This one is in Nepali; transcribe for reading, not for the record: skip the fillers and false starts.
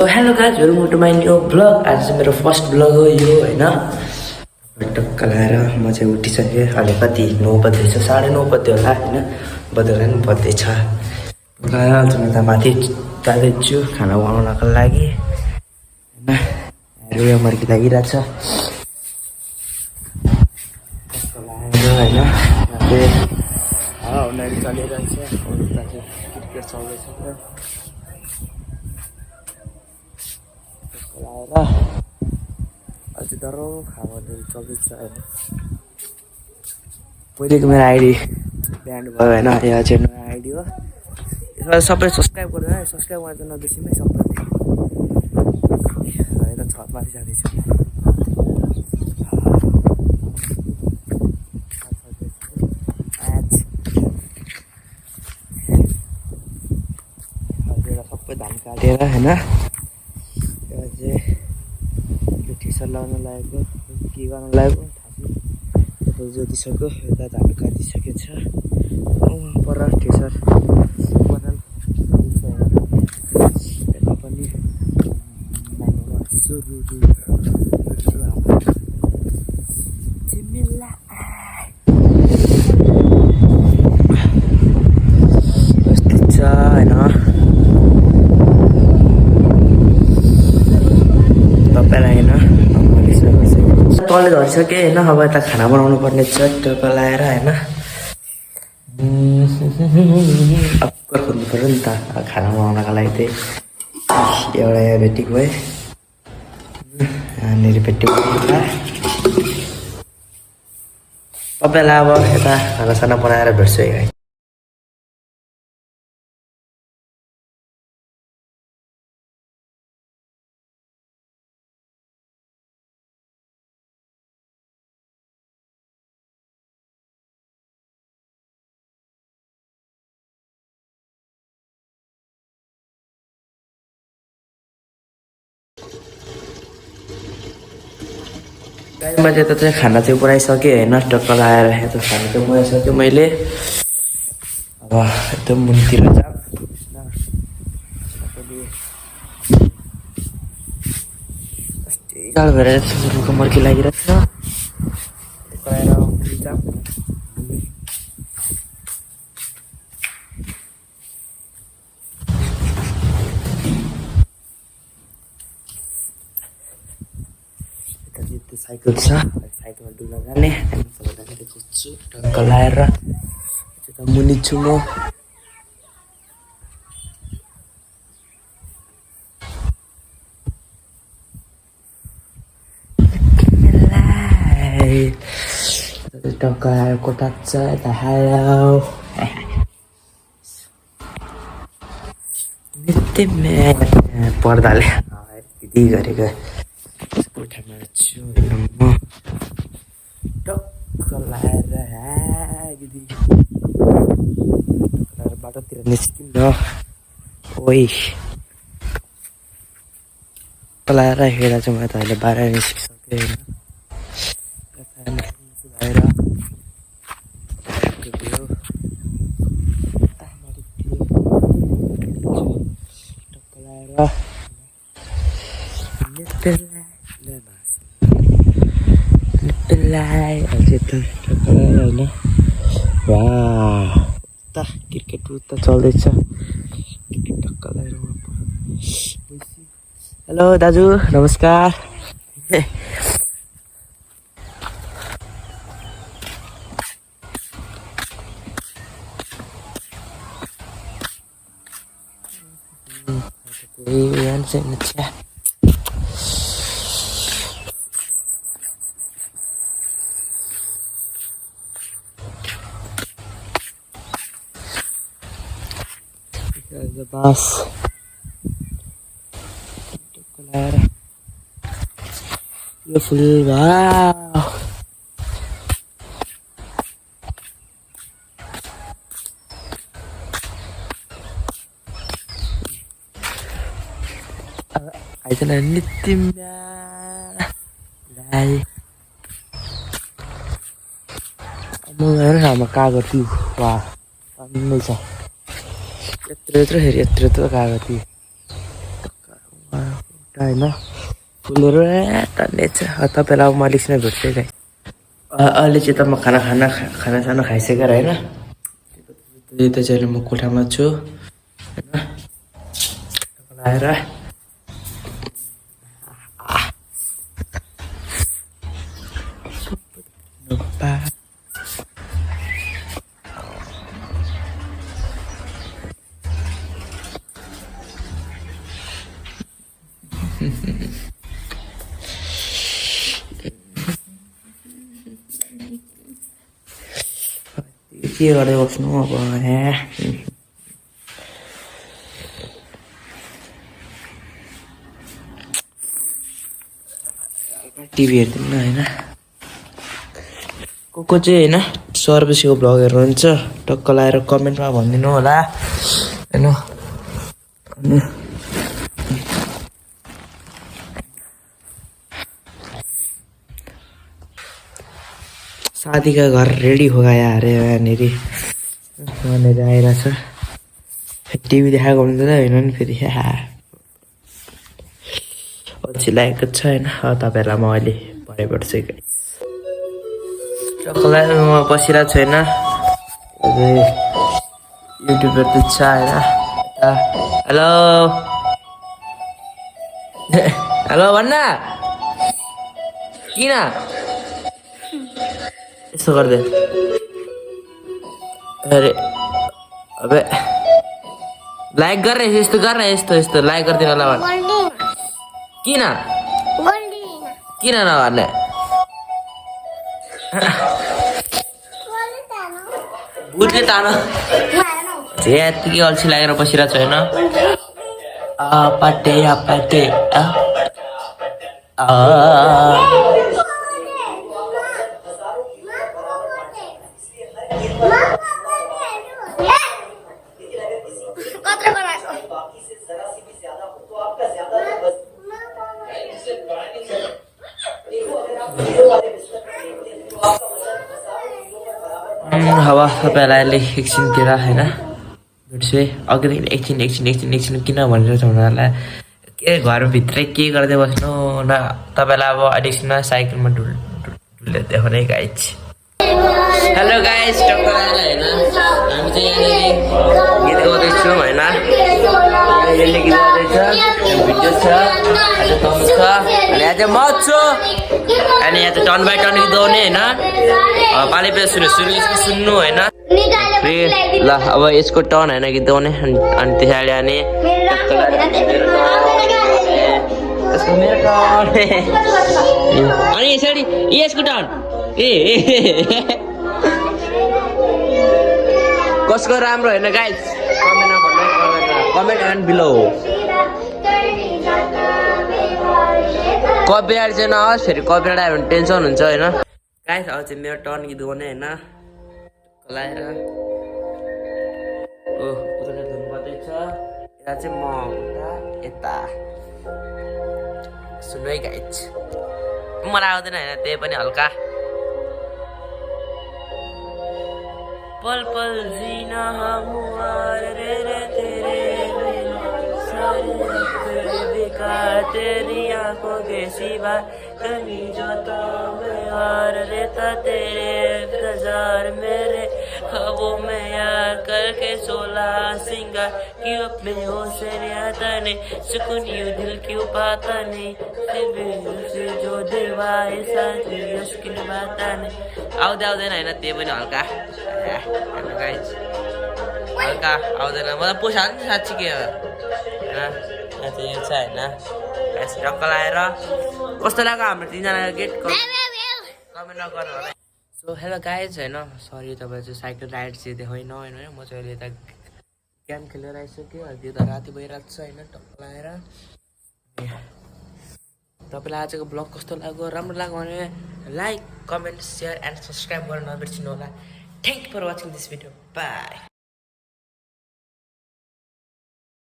Hello guys, welcome to my new blog. आज चाहिँ मेरो फर्स्ट ब्लग हो यो होइन। टक्क लगाएर म चाहिँ उठिसकेँ। अहिले कति 9 बज्दैछ, 9:30 बज्यो होला होइन, बज्यो होला नि, बज्दैछ। आज म त माथि जाँदैछु खाना बनाउनको लागि होइन। रुया मर्की लागिरहेछ होइन। माथि उनीहरू चलिरहेछ, क्रिकेट चल्दैछ लाएर अझै डह्रो खानाहरू चल्दैछ होइन। पहिलेको मेरो आइडी ब्यान्ड भयो होइन, यहाँ चाहिँ नयाँ आइडी हो। यसमा सबै सब्सक्राइब गर्दैन, सब्सक्राइब गर्दा नबिर्सिनु है सबै। यता छतमाथि जाँदैछु। सबै धान काटेर होइन, यो चाहिँ टी-सर्ट लगाउन लागेको के गर्न लागेको थाहा जोतिसक्यो। यता धान काटिसकेको छ पर टी-सर्ट यता पनि कस्तो छ होइन। तपाईँलाई होइन तले झरिसकेँ होइन। अब यता खाना बनाउनु पर्ने छ, टक्क लगाएर होइन। अक्कर खोज्नु पऱ्यो नि त खाना बनाउनको लागि। चाहिँ एउटा यहाँ भेटेको है, यहाँनिर भेटेको तपाईँलाई अब यता खानासाना बनाएर भेट्छु है। टाइममा चाहिँ यता चाहिँ खाना चाहिँ बनाइसकेँ होइन। टक्क लगाएर यता खाना चाहिँ बनाइसकेँ मैले। अब एकदम मुनितिर जाऊँ अस्ति जाडो भएर रुखको मर्की लागिरहेको छ। साइकल छ, साइकलमा डुल्न जाने खोज्छु। टक्क लगाएर यता मुनि छु म। टक्क लगाएर कोठा छ यता हायो पर्दाले यति गरेको कोठामा छु म। टक्क लगाएर बाटोतिर निस्किम न ओइ। लगाएर हेरेर चाहिँ म त अहिले बाहिर निस्किसकेँ होइन। होइन उता क्रिकेट उता चल्दैछ। टक्क लगाएर हेलो दाजु नमस्कार। बास यो फुल आइजन नितिम्या म हेर न कागती वा अन्नै छ यत्रो हेर यत्रो कागती होइन फुलहरू टन्ने छ तपाईँलाई अब म अलिकति भेट्छु गाइस अहिले चाहिँ त म खानासाना खाइसकेर होइन त्यही त चाहिँ म कोठामा छु होइन आएर के गर्दै बस्नु अब टिभी हेर्दैन होइन को चाहिँ होइन सर्भिसको भ्लगहरू हुन्छ टक्क लगाएर कमेन्टमा भनिदिनु होला होइन अनि शादी का घर रेडी हो गया अरे यहाँनिर वहाँनिर आइरहेछ टिभी देखाएको हुँदैन होइन नि फेरि अल्छी लागेको छ होइन तपाईँहरूलाई म अहिले भरे बढ्छु टक्कलाई म बसिरहेको छु होइन युट्युबर त छ होइन हेलो हेलो भन्न किन यस्तो गर्दै अरे अबे लाइक गर्ने यस्तो गर्न यस्तो यस्तो लाइक गरिदिनु होला किन किन नगर्ने बुझ्ने तानो यतिकै अल्छी लागेर बसिरहेको छु होइन पाटे पाटे हावा तपाईँलाई अहिले एकछिनतिर होइन भेट्छु है अघिदेखि एकछिन किन भनेर उनीहरूलाई के घरभित्रै के गर्दै बस्नु न तपाईँलाई अब अलिकसिनमा साइकलमा डुल्दै देखाउने गाइज हेलो गाइज टक्कर आएर होइन हामी चाहिँ यहाँनिर गीत गाउँदैछौँ होइन यसले गीत गाउँदैछ भिडियो छ आज तम छ अनि आज म छु अनि यहाँ चाहिँ टर्न बाई टर्न गीत गाउने होइन पालि सुन्नु होइन ल अब यसको टर्न होइन गीत गाउने अनि पछाडि अनि मेरो टर्न अनि यसरी यसको टर्न कसको राम्रो होइन guys comment and below copyright चाहिँ नहोस् फेरि कपिराइट आयो भने टेन्सन हुन्छ होइन गाइज अब चाहिँ मेरो टर्न गीत गाउने होइन लाएर उता धुन बज्दैछ यता चाहिँ म यता सुन्नु है गाइज मलाई आउँदैन होइन त्यही पनि हल्का पल पल जीना हम रे रे तेरे बेकार तेरी आंखों के सिवा कहीं जो तो मैं और रहता तेरे इंतजार मेरे ख्वाबों में यार करके 16 सिंगार क्यों अपने होश से आता नहीं सुकून यूं दिल क्यों पाता नहीं से जो देवा ऐसा मुश्किल बात नहीं आउँदैन होइन त्यही पनि हल्का हल्का आउँदैन मलाई पोसाल्छ नि साँच्ची के हो यो छ होइन टक्क लगाएर कस्तो लाग्यो हाम्रो तिनजनाको गेट कमेन्ट नगर्नु होला सो हेलो गाइज होइन सरी तपाईँ चाहिँ साइकल राइड चाहिँ देखाइन होइन म चाहिँ अहिले यता गेम खेलेर आइसक्यो त्यो त राति भइरहेको छ होइन टक्क लगाएर तपाईँलाई आजको ब्लग कस्तो लाग्यो राम्रो लाग्यो भने like comment share and subscribe गर्न नबिर्सिनु होला thank you for watching this video by